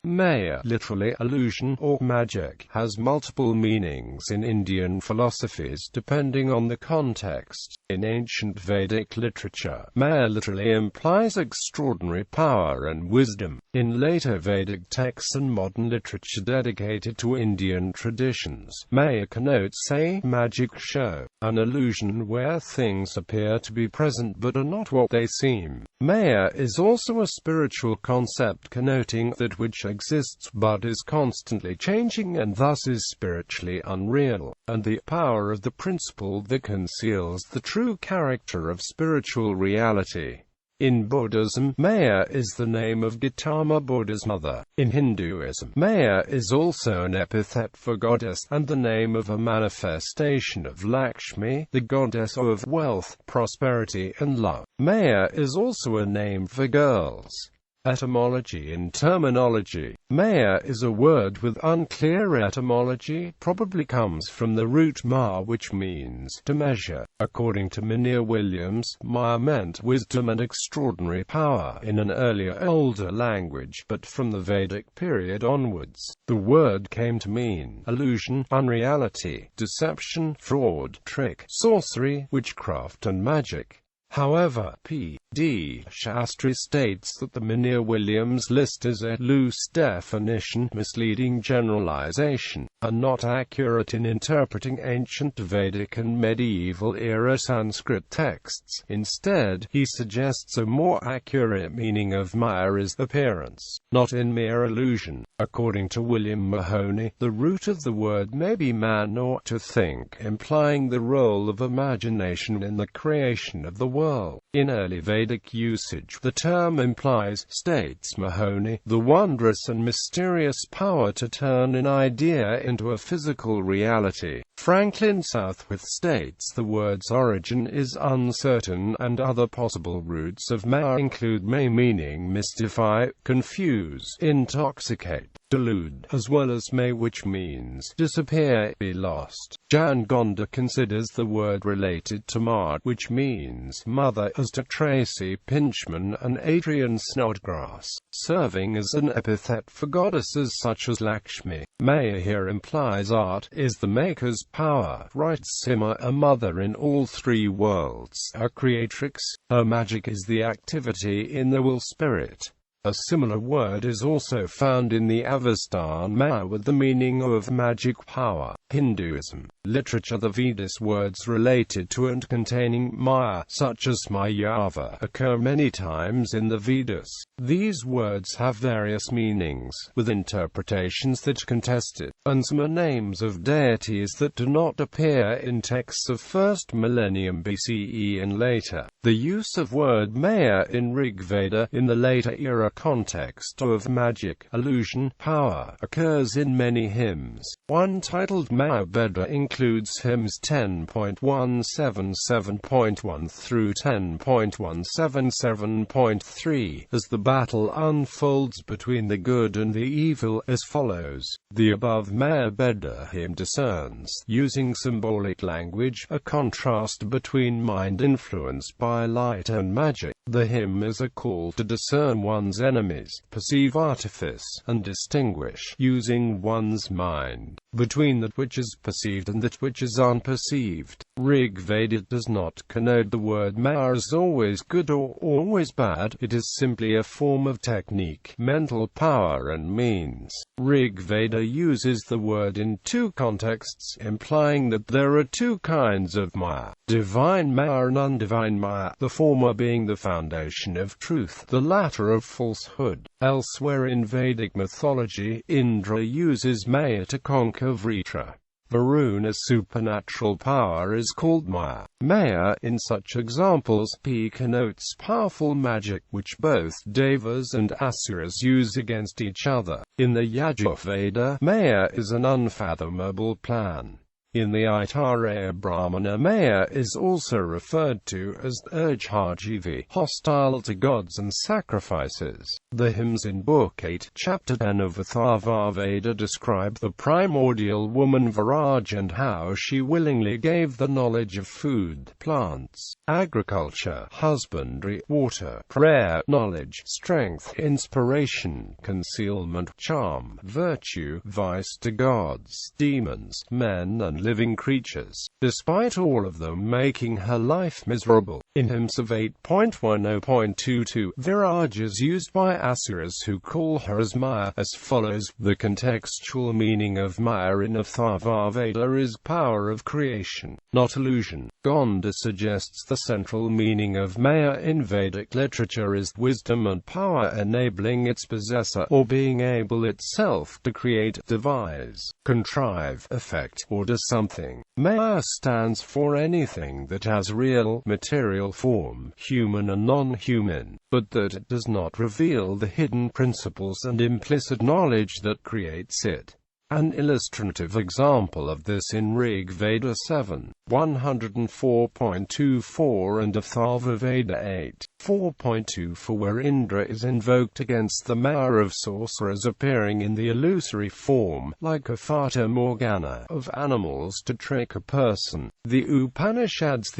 Māyā, literally illusion or magic, has multiple meanings in Indian philosophies depending on the context. In ancient Vedic literature, Māyā literally implies extraordinary power and wisdom. In later Vedic texts and modern literature dedicated to Indian traditions, Māyā connotes a magic show, an illusion where things appear to be present but are not what they seem. Māyā is also a spiritual concept connoting that which exists but is constantly changing and thus is spiritually unreal, and the power of the principle that conceals the true character of spiritual reality. In Buddhism, Māyā is the name of Gautama Buddha's mother. In Hinduism, Māyā is also an epithet for goddess, and the name of a manifestation of Lakshmi, the goddess of wealth, prosperity and love. Māyā is also a name for girls. Etymology and terminology. Māyā is a word with unclear etymology, probably comes from the root mā, which means to measure. According to Mynheer Williams, Māyā meant wisdom and extraordinary power in an earlier, older language, but from the Vedic period onwards, the word came to mean illusion, unreality, deception, fraud, trick, sorcery, witchcraft and magic. However, P.D. Shastri states that the Mynheer Williams list is a loose definition, misleading generalization, and not accurate in interpreting ancient Vedic and medieval-era Sanskrit texts. Instead, he suggests a more accurate meaning of Māyā is appearance, not in mere illusion. According to William Mahoney, the root of the word may be man or to think, implying the role of imagination in the creation of the world. In early Vedic usage, the term implies, states Mahoney, the wondrous and mysterious power to turn an idea into a physical reality. Franklin Southworth states the word's origin is uncertain, and other possible roots of Māyā include may meaning mystify, confuse, intoxicate, delude, as well as may, which means disappear, be lost. Jan Gonda considers the word related to Mā, which means mother, as to Tracy Pinchman and Adrian Snodgrass, serving as an epithet for goddesses such as Lakshmi. Māyā here implies art is the maker's power, writes Sima, a mother in all three worlds, a creatrix. Her magic is the activity in the will spirit. A similar word is also found in the Avestan Māyā with the meaning of magic power. Hinduism literature. The Vedas words related to and containing Māyā, such as Māyāva, occur many times in the Vedas. These words have various meanings, with interpretations that contest it, and some are names of deities that do not appear in texts of 1st millennium BCE and later. The use of word Māyā in Rig Veda, in the later era context of magic, illusion, power, occurs in many hymns. One titled Māyā Beda includes hymns 10.177.1 through 10.177.3, as the battle unfolds between the good and the evil, as follows. The above Māyā Beda hymn discerns, using symbolic language, a contrast between mind influenced by light and magic. The hymn is a call to discern one's enemies, perceive artifice, and distinguish, using one's mind, between that which is perceived and that which is unperceived. Rig Veda does not connote the word Māyā as always good or always bad. It is simply a form of technique, mental power and means. Rig Veda uses the word in two contexts, implying that there are two kinds of Māyā, divine Māyā and undivine Māyā, the former being the foundation of truth, the latter of falsehood. Elsewhere in Vedic mythology, Indra uses Māyā to conquer Vritra. Varuna's supernatural power is called Māyā. Māyā, in such examples, connotes powerful magic, which both Devas and Asuras use against each other. In the Yajurveda, Māyā is an unfathomable plan. In the Aitareya Brahmana, Māyā is also referred to as Urjhajivi, hostile to gods and sacrifices. The hymns in Book 8, Chapter 10 of Atharva Veda describe the primordial woman Viraj and how she willingly gave the knowledge of food, plants, agriculture, husbandry, water, prayer, knowledge, strength, inspiration, concealment, charm, virtue, vice to gods, demons, men and living creatures, despite all of them making her life miserable. In hymns of 8.10.22, Viraj is used by asuras who call her as Māyā as follows. The contextual meaning of Māyā in Atharva Veda is power of creation, not illusion. Gonda suggests the central meaning of Māyā in Vedic literature is wisdom and power enabling its possessor, or being able itself to create, devise, contrive, effect, or do something. Māyā stands for anything that has real, material form, human and non-human, but that it does not reveal the hidden principles and implicit knowledge that creates it. An illustrative example of this in Rig Veda 7, 104.24 and Atharva Veda 8, 4.24, where Indra is invoked against the Māyā of sorcerers appearing in the illusory form, like a fata morgana, of animals to trick a person. The Upanishads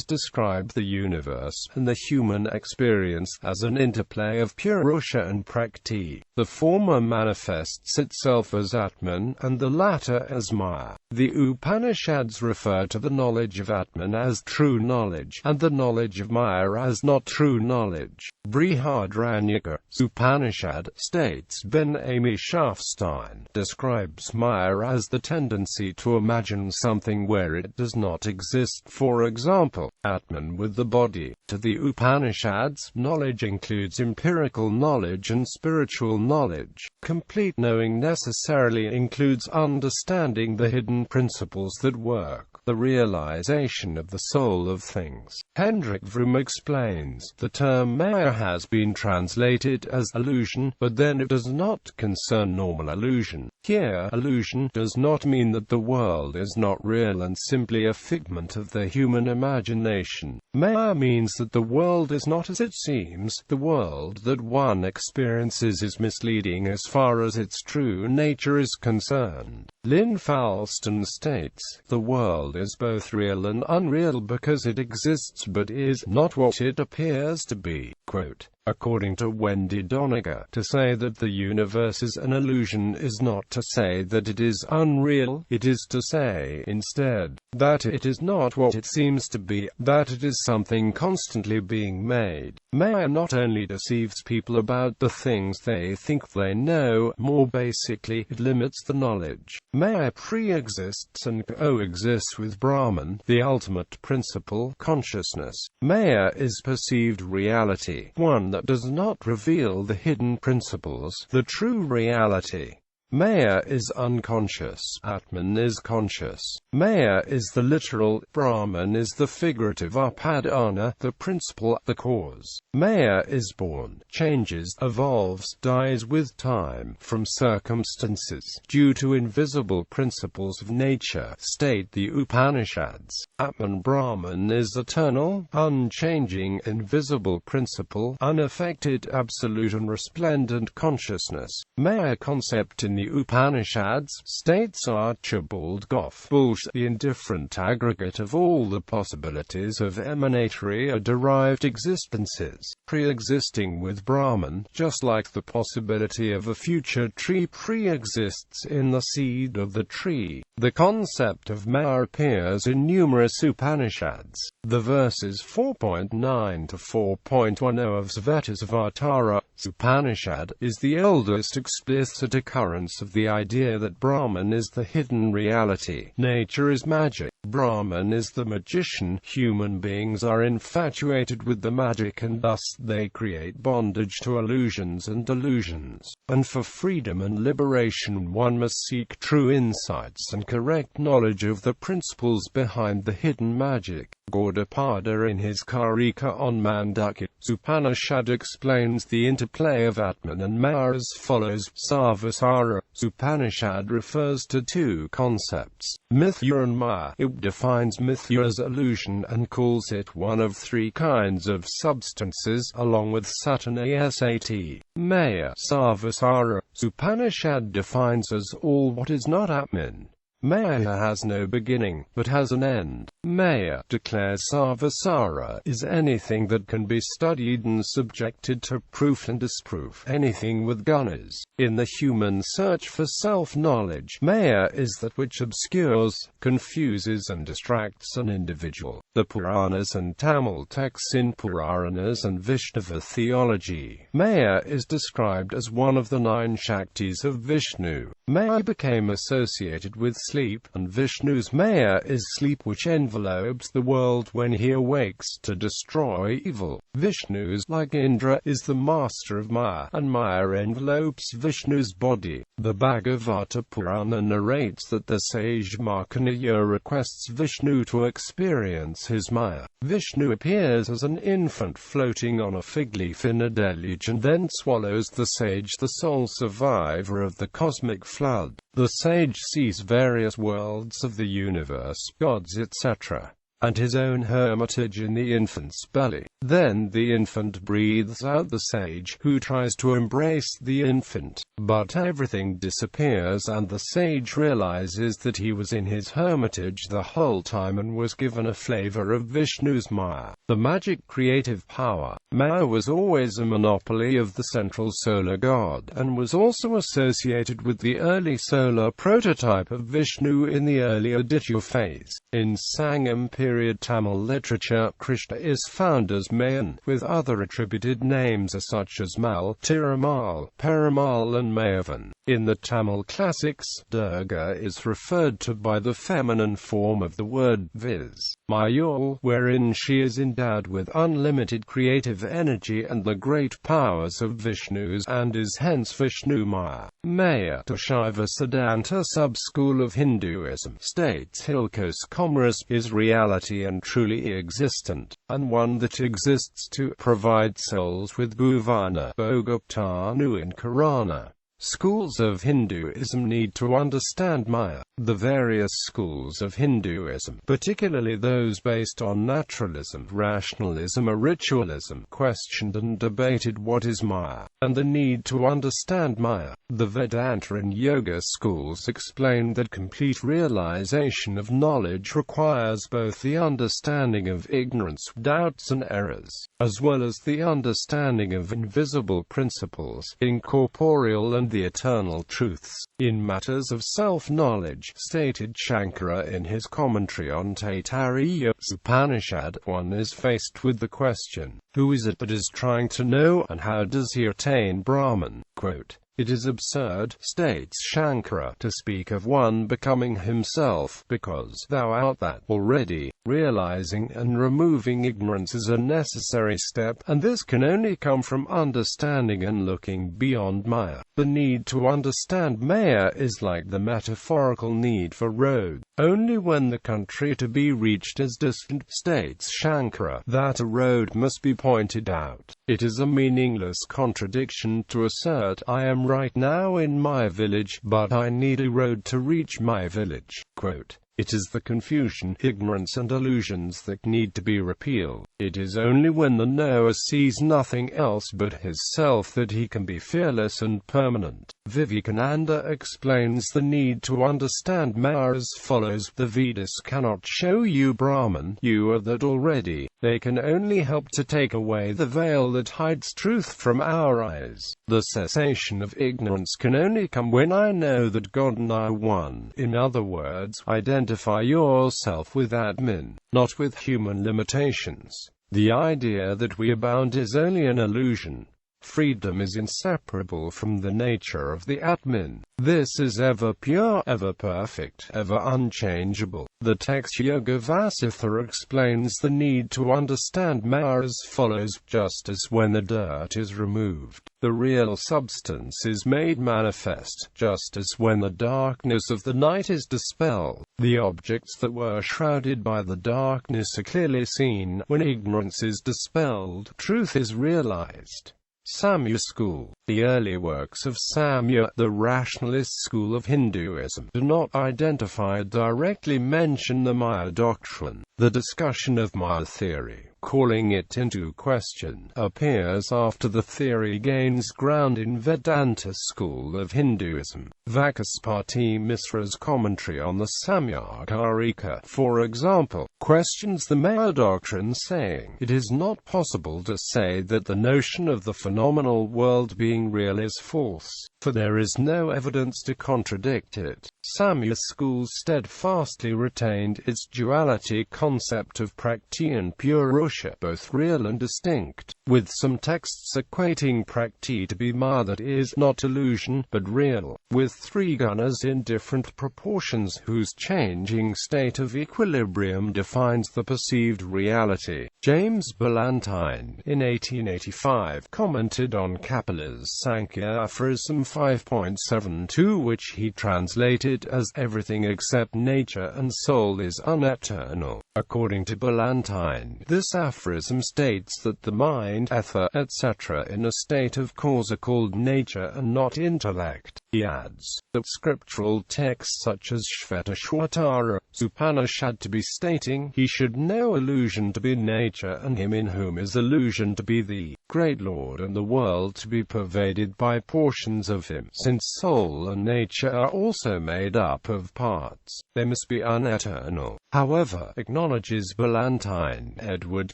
describe the universe and the human experience as an interplay of Purusha and Prakriti. The former manifests itself as Atman, and the latter as Māyā. The Upanishads refer to the knowledge of Atman as true knowledge, and the knowledge of Māyā as not true knowledge. Brihadaranyaka Upanishad states Ben-Ami Shafstein describes Māyā as the tendency to imagine something where it does not exist, for example, Atman with the body. To the Upanishads, knowledge includes empirical knowledge and spiritual knowledge. Complete knowing necessarily includes understanding the hidden principles that work, the realization of the soul of things. Hendrik Vroom explains, the term Māyā has been translated as illusion, but then it does not concern normal illusion. Here, illusion does not mean that the world is not real and simply a figment of the human imagination. Māyā means that the world is not as it seems. The world that one experiences is misleading as far as its true nature is concerned. Lynn Falston states, the world is both real and unreal because it exists but is not what it appears to be. Quote, according to Wendy Doniger, to say that the universe is an illusion is not to say that it is unreal, it is to say, instead, that it is not what it seems to be, that it is something constantly being made. Māyā not only deceives people about the things they think they know, more basically, it limits the knowledge. Māyā pre-exists and coexists with Brahman, the ultimate principle, consciousness. Māyā is perceived reality, one that does not reveal the hidden principles, the true reality. Māyā is unconscious, Atman is conscious. Māyā is the literal, Brahman is the figurative upadana, the principle, the cause. Māyā is born, changes, evolves, dies with time, from circumstances, due to invisible principles of nature, state the Upanishads. Atman Brahman is eternal, unchanging, invisible principle, unaffected, absolute and resplendent consciousness. Māyā concept in the Upanishads states Archibald Goff Bulsh, the indifferent aggregate of all the possibilities of emanatory or derived existences, pre-existing with Brahman, just like the possibility of a future tree pre-exists in the seed of the tree. The concept of Māyā appears in numerous Upanishads. The verses 4.9 to 4.10 of Svetasvatara Upanishad is the eldest explicit occurrence of the idea that Brahman is the hidden reality. Nature is magic. Brahman is the magician. Human beings are infatuated with the magic and thus they create bondage to illusions and delusions. And for freedom and liberation one must seek true insights and correct knowledge of the principles behind the hidden magic. Gaudapada in his Karika on Mandukya Upanishad explains the interplay of Atman and Maya as follows. Sarvasara Upanishad refers to two concepts, Mithya and Maya. It defines Mithya as illusion and calls it one of three kinds of substances, along with Satana Sat. Maya Sarvasara Upanishad defines as all what is not Atman. Maya has no beginning, but has an end. Maya, declares Sarvasara, is anything that can be studied and subjected to proof and disproof, anything with gunas. In the human search for self-knowledge, Maya is that which obscures, confuses and distracts an individual. The Puranas and Tamil texts in Puranas and Vaishnava theology, Maya is described as one of the 9 Shaktis of Vishnu. Maya became associated with sleep, and Vishnu's Maya is sleep which envelopes the world when he awakes to destroy evil. Vishnu's, like Indra, is the master of Maya, and Maya envelopes Vishnu's body. The Bhagavata Purana narrates that the sage Markandeya requests Vishnu to experience his Maya. Vishnu appears as an infant floating on a fig leaf in a deluge and then swallows the sage, the sole survivor of the cosmic flood. The sage sees various worlds of the universe, gods etc., and his own hermitage in the infant's belly. Then the infant breathes out the sage, who tries to embrace the infant, but everything disappears and the sage realizes that he was in his hermitage the whole time and was given a flavor of Vishnu's Maya, the magic creative power. Maya was always a monopoly of the central solar god, and was also associated with the early solar prototype of Vishnu in the early Aditya phase. In Sangam period Tamil literature, Krishna is found as Mayan, with other attributed names such as Mal, Tirumal, Perumal and Mayavan. In the Tamil classics, Durga is referred to by the feminine form of the word viz. Māyā, wherein she is endowed with unlimited creative energy and the great powers of Vishnu's, and is hence Vishnu Maya. Māyā, the Shaiva Siddhanta sub-school of Hinduism, states Hilkos Commerce is reality and truly existent, and one that exists to provide souls with bhuvana, bhogaptanu and karana. Schools of Hinduism need to understand Maya. The various schools of Hinduism, particularly those based on naturalism, rationalism or ritualism, questioned and debated what is Maya, and the need to understand Maya. The Vedanta and Yoga schools explained that complete realization of knowledge requires both the understanding of ignorance, doubts and errors, as well as the understanding of invisible principles, incorporeal and the eternal truths. In matters of self-knowledge, stated Shankara in his commentary on Taittiriya Upanishad, one is faced with the question, who is it that is trying to know, and how does he attain Brahman? Quote, "It is absurd," states Shankara, "to speak of one becoming himself, because thou art that already. Realizing and removing ignorance is a necessary step, and this can only come from understanding and looking beyond Maya. The need to understand Maya is like the metaphorical need for road. Only when the country to be reached is distant," states Shankara, "that a road must be pointed out. It is a meaningless contradiction to assert, I am right now in my village, but I need a road to reach my village." Quote, "It is the confusion, ignorance and illusions that need to be repealed. It is only when the knower sees nothing else but his self that he can be fearless and permanent." Vivekananda explains the need to understand Maya as follows: "The Vedas cannot show you Brahman, you are that already. They can only help to take away the veil that hides truth from our eyes. The cessation of ignorance can only come when I know that God and I are one. In other words, identify yourself with Atman, not with human limitations. The idea that we abound is only an illusion. Freedom is inseparable from the nature of the Atman. This is ever pure, ever perfect, ever unchangeable. The text Yoga Vasitha explains the need to understand Māyā as follows: just as when the dirt is removed, the real substance is made manifest, just as when the darkness of the night is dispelled, the objects that were shrouded by the darkness are clearly seen. When ignorance is dispelled, truth is realized. Samkhya school. The early works of Samkhya, the rationalist school of Hinduism, do not identify directly mention the Māyā doctrine. The discussion of Māyā theory, calling it into question, appears after the theory gains ground in Vedanta school of Hinduism. Vachaspati Misra's commentary on the Samkhya-Karika, for example, questions the Māyā doctrine, saying, "It is not possible to say that the notion of the phenomenal world being real is false, for there is no evidence to contradict it." Samkhya school steadfastly retained its duality concept of Prakriti and Purusha, both real and distinct, with some texts equating Prakriti to be Māyā, that is, not illusion, but real, with three gunas in different proportions whose changing state of equilibrium defines the perceived reality. James Ballantyne, in 1885, commented on Kapala's Sankhya aphorism 5.72, which he translated as "everything except nature and soul is uneternal." According to Ballantyne, this aphorism states that the mind, ether, etc. in a state of cause are called nature and not intellect. He adds that scriptural texts such as Shvetashvatara, Upanishad to be stating he should know illusion to be nature and him in whom is illusion to be the great Lord, and the world to be pervaded by portions of him. Since soul and nature are also made up of parts, they must be uneternal. However, acknowledges Ballantyne, Edward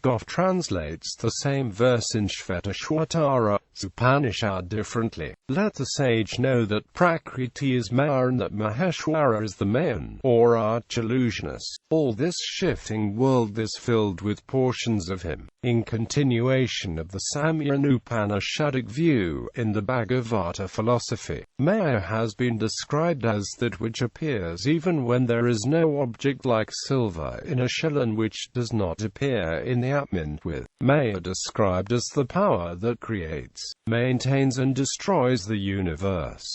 Goff translates the same verse in Shvetashvatara, Upanishad differently. Let the sage know that Prakriti is Māyā and that Maheshwara is the main, or arch-illusionist. All this shifting world is filled with portions of him. In continuation of the Samkhya and Upanishadic view, in the Bhagavata philosophy, Māyā has been described as that which appears even when there is no object, like silver in a shell, and which does not appear in the Atman, with Māyā described as the power that creates, maintains and destroys the universe.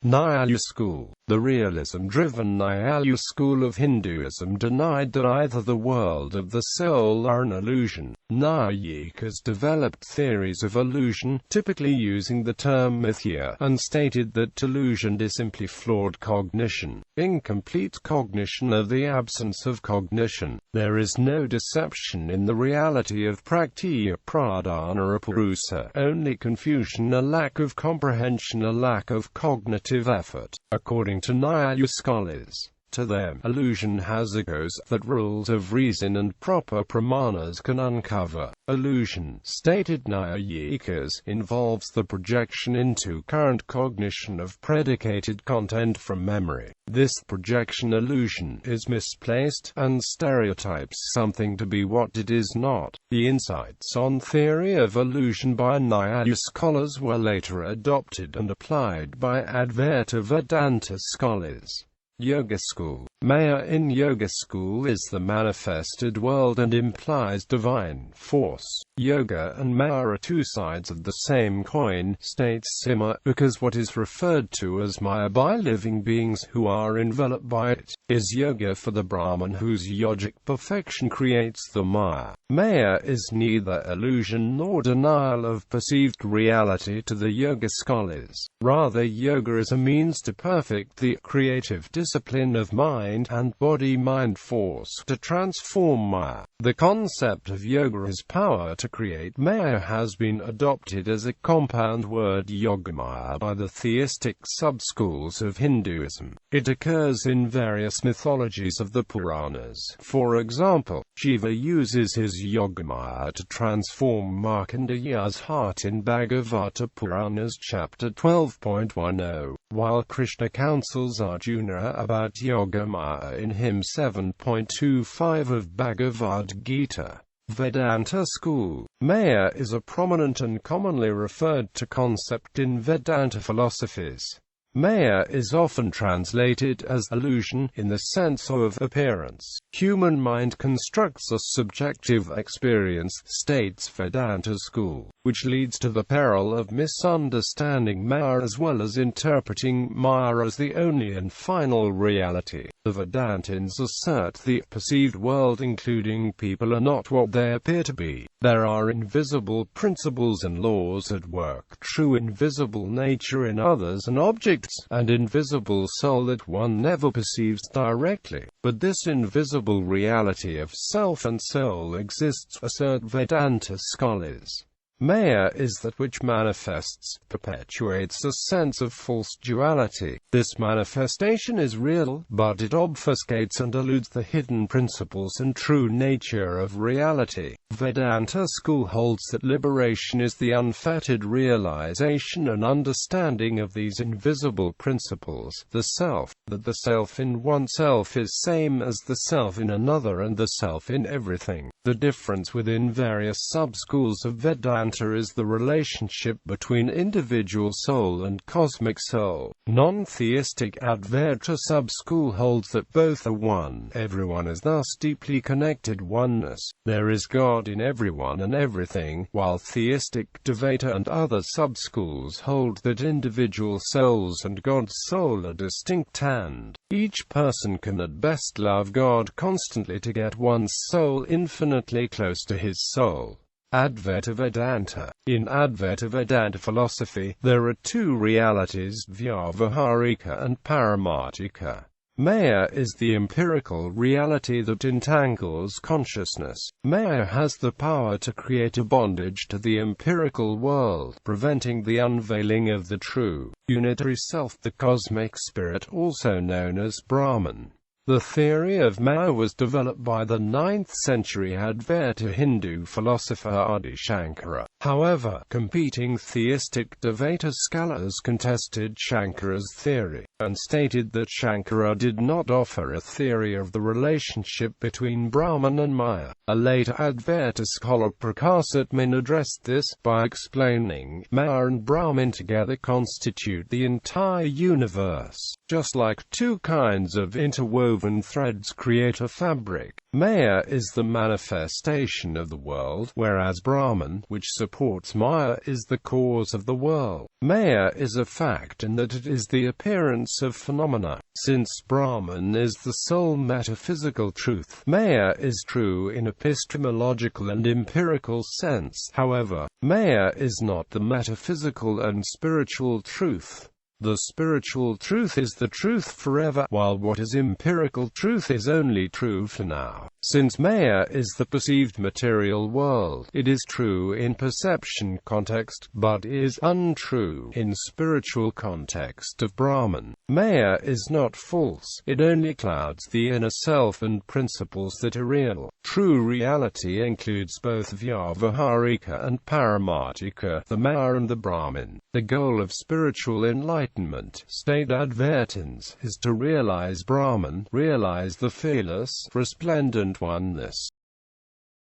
Nyaya school. The realism-driven Nyaya school of Hinduism denied that either the world of the soul are an illusion. Nayikas developed theories of illusion, typically using the term mithya, and stated that illusion is simply flawed cognition, incomplete cognition, or the absence of cognition. There is no deception in the reality of Prakriti, Pradhana or Purusa, only confusion, a lack of comprehension, a lack of cognitive effort. According to Nyaya scholars, to them, illusion has echoes that rules of reason and proper pramanas can uncover. Illusion, stated Nyayikas, involves the projection into current cognition of predicated content from memory. This projection illusion is misplaced, and stereotypes something to be what it is not. The insights on theory of illusion by Nyaya scholars were later adopted and applied by Advaita Vedanta scholars. Yoga school. Māyā in yoga school is the manifested world and implies divine force. Yoga and Māyā are two sides of the same coin, states Sima, because what is referred to as Māyā by living beings who are enveloped by it, is yoga for the Brahman, whose yogic perfection creates the Māyā. Māyā is neither illusion nor denial of perceived reality to the yoga scholars. Rather, yoga is a means to perfect the creative discipline of mind and body-mind force to transform Māyā. The concept of yoga as power to create Māyā has been adopted as a compound word yogamaya by the theistic sub-schools of Hinduism. It occurs in various mythologies of the Puranas. For example, Shiva uses his yogamaya to transform Markandeya's heart in Bhagavata Puranas chapter 12.10, while Krishna counsels Arjuna about yogamaya in hymn 7.25 of Bhagavad Gita. Vedanta school. Māyā is a prominent and commonly referred to concept in Vedanta philosophies. Māyā is often translated as illusion in the sense of appearance. Human mind constructs a subjective experience, states Vedanta school, which leads to the peril of misunderstanding Māyā as well as interpreting Māyā as the only and final reality. The Vedantins assert the perceived world, including people, are not what they appear to be. There are invisible principles and laws at work, true invisible nature in others and objects, and invisible soul that one never perceives directly. But this invisible reality of self and soul exists, assert Vedanta scholars. Māyā is that which manifests, perpetuates a sense of false duality. This manifestation is real, but it obfuscates and eludes the hidden principles and true nature of reality. Vedanta school holds that liberation is the unfettered realization and understanding of these invisible principles, the self, that the self in oneself is same as the self in another and the self in everything. The difference within various sub-schools of Vedanta is the relationship between individual soul and cosmic soul. Non-theistic Advaita sub-school holds that both are one. Everyone is thus deeply connected oneness. There is God in everyone and everything, while theistic Dvaita and other sub-schools hold that individual souls and God's soul are distinct and each person can at best love God constantly to get one's soul infinitely close to his soul. Advaita Vedanta. In Advaita Vedanta philosophy, there are two realities, Vyavaharika and Paramartika. Māyā is the empirical reality that entangles consciousness. Māyā has the power to create a bondage to the empirical world, preventing the unveiling of the true, unitary self, the cosmic spirit, also known as Brahman. The theory of Māyā was developed by the 9th century Advaita Hindu philosopher Adi Shankara. However, competing theistic Dvaita scholars contested Shankara's theory, and stated that Shankara did not offer a theory of the relationship between Brahman and Māyā. A later Advaita scholar Prakasatman addressed this by explaining, Māyā and Brahman together constitute the entire universe. Just like two kinds of interwoven threads create a fabric, Māyā is the manifestation of the world, whereas Brahman, which supports Māyā, is the cause of the world. Māyā is a fact in that it is the appearance of phenomena. Since Brahman is the sole metaphysical truth, Māyā is true in epistemological and empirical sense. However, Māyā is not the metaphysical and spiritual truth. The spiritual truth is the truth forever, while what is empirical truth is only true for now. Since Māyā is the perceived material world, it is true in perception context, but is untrue in spiritual context of Brahman. Māyā is not false, it only clouds the inner self and principles that are real. True reality includes both Vyavaharika and Paramartika, the Māyā and the Brahman. The goal of spiritual enlightenment, state Advaitins, is to realize Brahman, realize the fearless, resplendent oneness.